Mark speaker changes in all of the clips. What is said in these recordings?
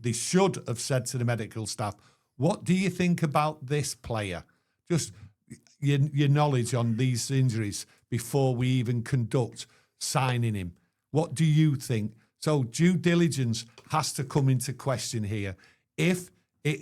Speaker 1: they should have said to the medical staff, what do you think about this player? Just your knowledge on these injuries before we even conduct signing him. What do you think? So due diligence has to come into question here. If it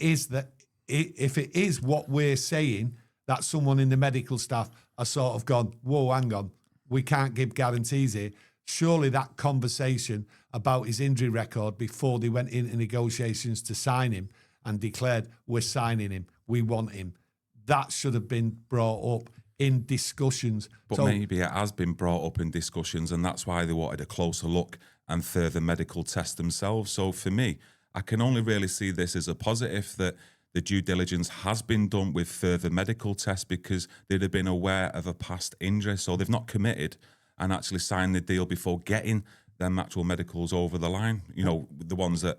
Speaker 1: is what we're saying, that someone in the medical staff are sort of gone, whoa, hang on, we can't give guarantees here. Surely that conversation about his injury record before they went into negotiations to sign him and declared, we're signing him, we want him, that should have been brought up in discussions.
Speaker 2: But maybe it has been brought up in discussions, and that's why they wanted a closer look and further medical test themselves. So for me, I can only really see this as a positive, that the due diligence has been done with further medical tests, because they'd have been aware of a past injury. So they've not committed and actually signed the deal before getting them actual medicals over the line, you know, the ones that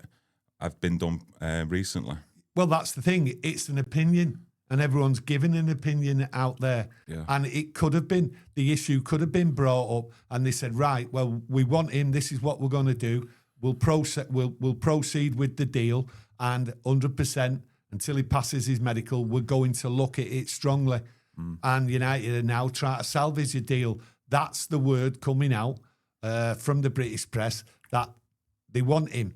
Speaker 2: have been done recently.
Speaker 1: Well, that's the thing. It's an opinion, and everyone's giving an opinion out there.
Speaker 2: Yeah.
Speaker 1: And it could have been, the issue could have been brought up, and they said, right, well, we want him. This is what we're going to do. We'll proceed with the deal, and 100%, until he passes his medical, we're going to look at it strongly. And United are now trying to salvage a deal. That's the word coming out from the British press, that they want him.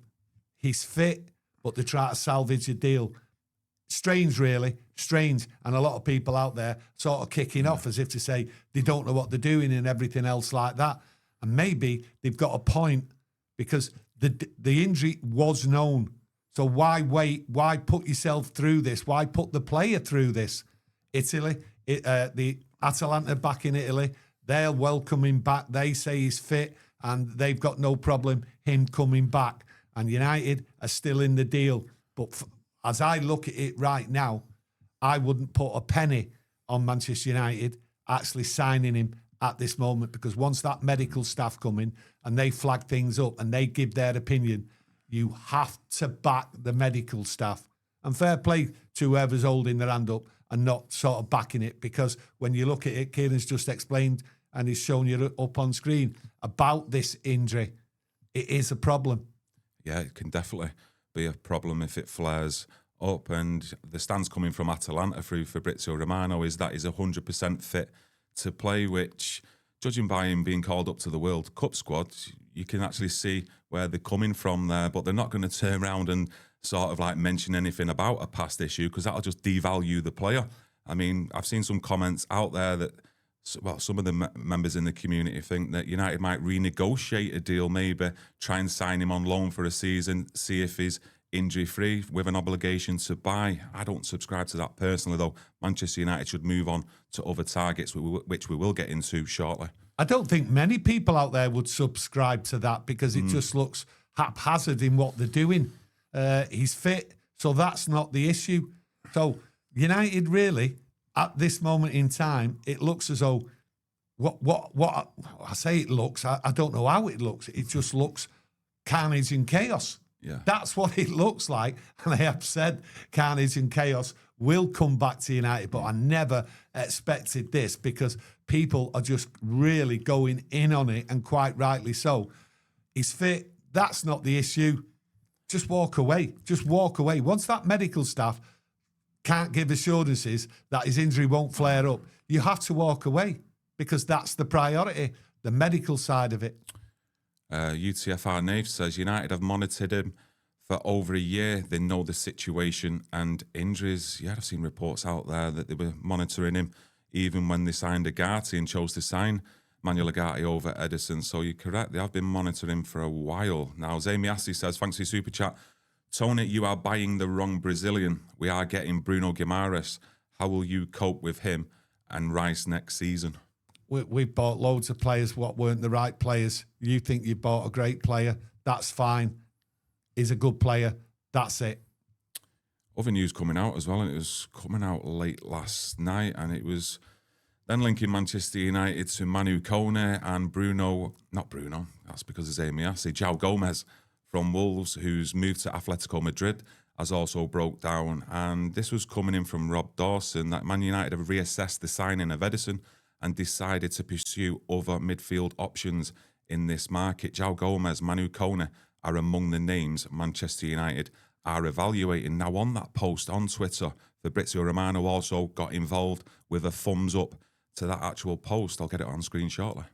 Speaker 1: He's fit, but they try to salvage a deal. Strange, really. Strange. And a lot of people out there sort of kicking off as if to say they don't know what they're doing and everything else like that. And maybe they've got a point, because the injury was known. So why wait? Why put yourself through this? Why put the player through this? Italy, the Atalanta back in Italy, they'll welcome him back. They say he's fit, and they've got no problem him coming back. And United are still in the deal. But as I look at it right now, I wouldn't put a penny on Manchester United actually signing him at this moment, because once that medical staff come in and they flag things up and they give their opinion, you have to back the medical staff. And fair play to whoever's holding their hand up and not sort of backing it, because when you look at it, Kieran's just explained and he's shown you up on screen about this injury. It is a problem.
Speaker 2: Yeah, it can definitely be a problem if it flares up. And the stance coming from Atalanta through Fabrizio Romano is that he's 100% fit to play, which, judging by him being called up to the World Cup squad, you can actually see where they're coming from there. But they're not going to turn around and sort of like mention anything about a past issue, because that'll just devalue the player. I mean, I've seen some comments out there that, well, some of the members in the community think that United might renegotiate a deal, maybe try and sign him on loan for a season, see if he's injury-free with an obligation to buy. I don't subscribe to that personally, though. Manchester United should move on to other targets, which we will get into shortly.
Speaker 1: I don't think many people out there would subscribe to that, because it just looks haphazard in what they're doing. He's fit, so that's not the issue. So United really, at this moment in time, it looks as though what I say it looks, I don't know how it looks. It just looks carnage and chaos.
Speaker 2: Yeah.
Speaker 1: That's what it looks like. And I have said carnage and chaos will come back to United, but I never expected this, because people are just really going in on it, and quite rightly so. He's fit. That's not the issue. Just walk away. Just walk away. Once that medical staff can't give assurances that his injury won't flare up, you have to walk away, because that's the priority, the medical side of it.
Speaker 2: UTFR Nave says United have monitored him for over a year. They know the situation and injuries. Yeah, I've seen reports out there that they were monitoring him even when they signed Agati and chose to sign Manuel Agati over Ederson. So you're correct, they have been monitoring him for a while. Now, Zamiasi says, thanks for your super chat. Tony, you are buying the wrong Brazilian. We are getting Bruno Guimaraes. How will you cope with him and Rice next season?
Speaker 1: We've bought loads of players what weren't the right players. You think you bought a great player. That's fine. He's a good player. That's it.
Speaker 2: Other news coming out as well, and it was coming out late last night, and it was then linking Manchester United to Manu Koné and that's because it's Amiasi, João Gomes from Wolves, who's moved to Atletico Madrid, has also broke down. And this was coming in from Rob Dawson, that Man United have reassessed the signing of Ederson and decided to pursue other midfield options in this market. João Gomes, Manu Koné are among the names Manchester United are evaluating. Now, on that post on Twitter, Fabrizio Romano also got involved with a thumbs up to that actual post. I'll get it on screen shortly.